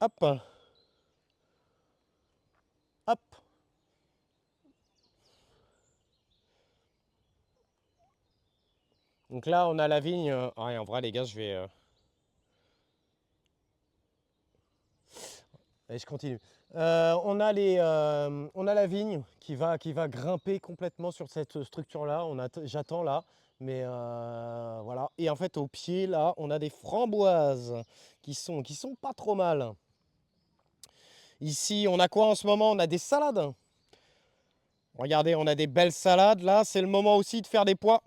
Hop, hop. Donc là, on a la vigne. Ouais, en vrai, les gars, je vais. Allez, je continue. On a la vigne qui va grimper complètement sur cette structure-là. J'attends là, mais voilà. Et en fait, au pied, là, on a des framboises qui sont pas trop mal. Ici, on a quoi en ce moment? On a des salades. Regardez, on a des belles salades là. C'est le moment aussi de faire des pois.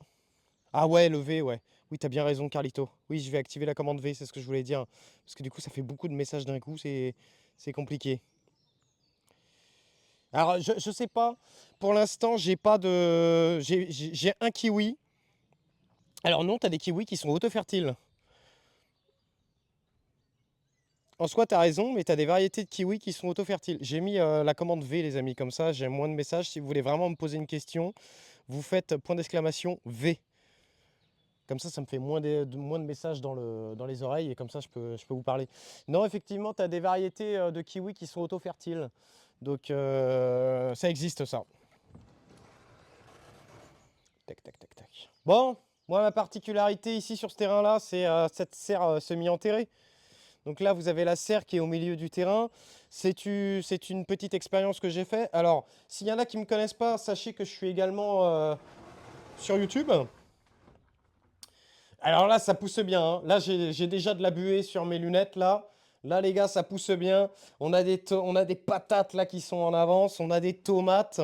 Ah ouais, le V, ouais. Oui, t'as bien raison, Carlito. Oui, je vais activer la commande V, c'est ce que je voulais dire. Parce que du coup, ça fait beaucoup de messages d'un coup, c'est compliqué. Alors, je sais pas. Pour l'instant, j'ai pas de. J'ai un kiwi. Alors, non, t'as des kiwis qui sont auto-fertiles. En soi, t'as raison, mais t'as des variétés de kiwis qui sont auto-fertiles. J'ai mis la commande V, les amis, comme ça, j'ai moins de messages. Si vous voulez vraiment me poser une question, vous faites point d'exclamation V. Comme ça me fait moins de messages dans les oreilles et comme ça, je peux vous parler. Non, effectivement, tu as des variétés de kiwis qui sont auto-fertiles. Donc, ça existe, ça. Tac, tac, tac, tac. Bon, moi, ma particularité ici sur ce terrain-là, c'est cette serre semi-enterrée. Donc là, vous avez la serre qui est au milieu du terrain. C'est une petite expérience que j'ai faite. Alors, s'il y en a qui ne me connaissent pas, sachez que je suis également sur YouTube. Alors là, ça pousse bien, hein. Là, j'ai déjà de la buée sur mes lunettes, là. Là, les gars, ça pousse bien. On a des patates, là, qui sont en avance. On a des tomates.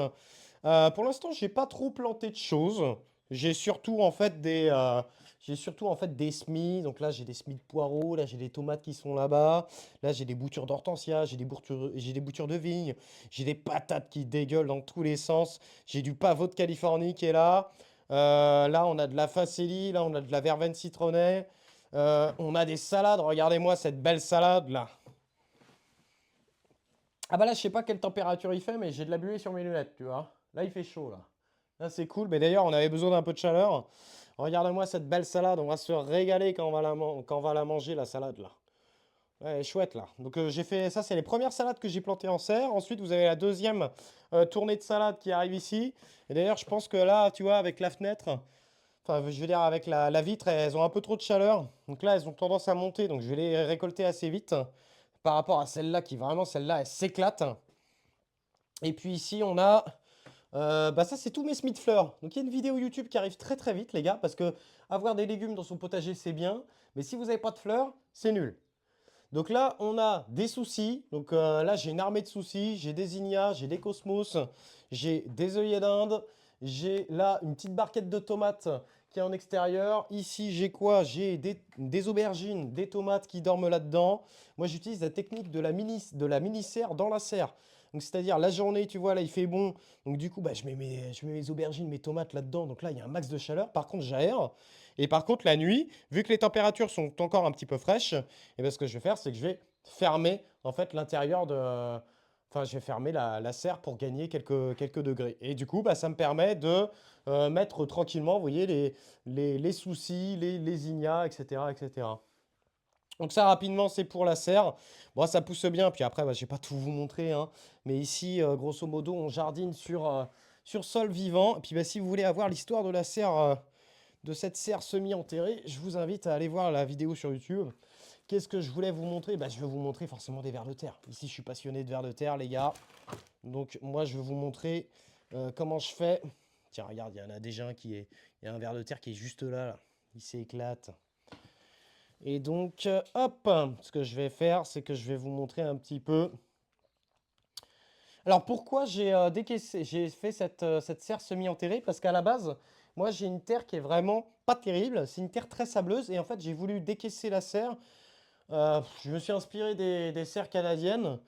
Pour l'instant, j'ai pas trop planté de choses. J'ai surtout, en fait, j'ai surtout, en fait, des semis. Donc là, j'ai des semis de poireaux. Là, j'ai des tomates qui sont là-bas. Là, j'ai des boutures d'hortensia. J'ai des boutures de vigne. J'ai des patates qui dégueulent dans tous les sens. J'ai du pavot de Californie qui est là. Là, on a de la facélie, là, on a de la verveine citronnée. On a des salades. Regardez-moi cette belle salade là. Ah bah là, je sais pas quelle température il fait, mais j'ai de la buée sur mes lunettes, tu vois. Là, il fait chaud là. Là, c'est cool. Mais d'ailleurs, on avait besoin d'un peu de chaleur. Regardez-moi cette belle salade. On va se régaler quand quand on va la manger, la salade là. Ouais, elle est chouette là. Donc j'ai fait ça, c'est les premières salades que j'ai plantées en serre. Ensuite, vous avez la deuxième tournée de salade qui arrive ici. Et d'ailleurs, je pense que là, tu vois, avec la fenêtre, enfin, je veux dire, avec la vitre, elles ont un peu trop de chaleur. Donc là, elles ont tendance à monter. Donc je vais les récolter assez vite par rapport à celle-là qui vraiment, celle-là, elle s'éclate. Et puis ici, on a. Bah ça, c'est tous mes semis de fleurs. Donc il y a une vidéo YouTube qui arrive très très vite, les gars, parce que avoir des légumes dans son potager, c'est bien. Mais si vous n'avez pas de fleurs, c'est nul. Donc là, on a des soucis. Donc là, j'ai une armée de soucis. J'ai des ignas, j'ai des cosmos, j'ai des œillets d'Inde. J'ai là une petite barquette de tomates qui est en extérieur. Ici, j'ai quoi? J'ai des aubergines, des tomates qui dorment là-dedans. Moi, j'utilise la technique de la mini-serre dans la serre. Donc, c'est-à-dire la journée, tu vois, là, il fait bon. Donc, du coup, bah, je mets mes aubergines, mes tomates là-dedans. Donc là, il y a un max de chaleur. Par contre, j'aère. Et par contre, la nuit, vu que les températures sont encore un petit peu fraîches, et bien, ce que je vais faire, c'est que je vais fermer en fait l'intérieur de. Enfin, je vais fermer la serre pour gagner quelques degrés. Et du coup, bah, ça me permet de mettre tranquillement, vous voyez, les soucis, les ignas, etc., etc. Donc ça, rapidement, c'est pour la serre. Bon, ça pousse bien. Puis après, bah, je vais pas tout vous montrer, hein. Mais ici, grosso modo, on jardine sur sol vivant. Et puis, bah, si vous voulez avoir l'histoire de la serre, de cette serre semi-enterrée, je vous invite à aller voir la vidéo sur YouTube. Qu'est-ce que je voulais vous montrer? Bah, je vais vous montrer forcément des vers de terre. Ici, je suis passionné de vers de terre, les gars. Donc, moi, je vais vous montrer comment je fais. Tiens, regarde, il y en a déjà un qui est. Il y a un ver de terre qui est juste là, là. Il s'éclate. Et donc, hop, ce que je vais faire, c'est que je vais vous montrer un petit peu. Alors, pourquoi j'ai fait cette serre semi-enterrée? Parce qu'à la base, moi, j'ai une terre qui est vraiment pas terrible. C'est une terre très sableuse. Et en fait, j'ai voulu décaisser la serre. Je me suis inspiré des serres canadiennes.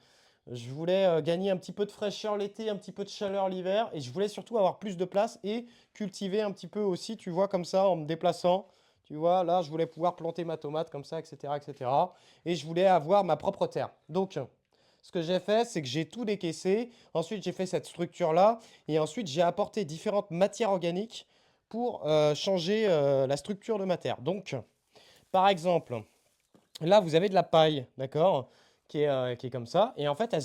Je voulais gagner un petit peu de fraîcheur l'été, un petit peu de chaleur l'hiver. Et je voulais surtout avoir plus de place et cultiver un petit peu aussi, tu vois, comme ça, en me déplaçant. Tu vois, là, je voulais pouvoir planter ma tomate comme ça, etc., etc. Et je voulais avoir ma propre terre. Donc, ce que j'ai fait, c'est que j'ai tout décaissé. Ensuite, j'ai fait cette structure-là. Et ensuite, j'ai apporté différentes matières organiques pour changer la structure de ma terre. Donc, par exemple, là, vous avez de la paille, d'accord? qui est comme ça. Et en fait,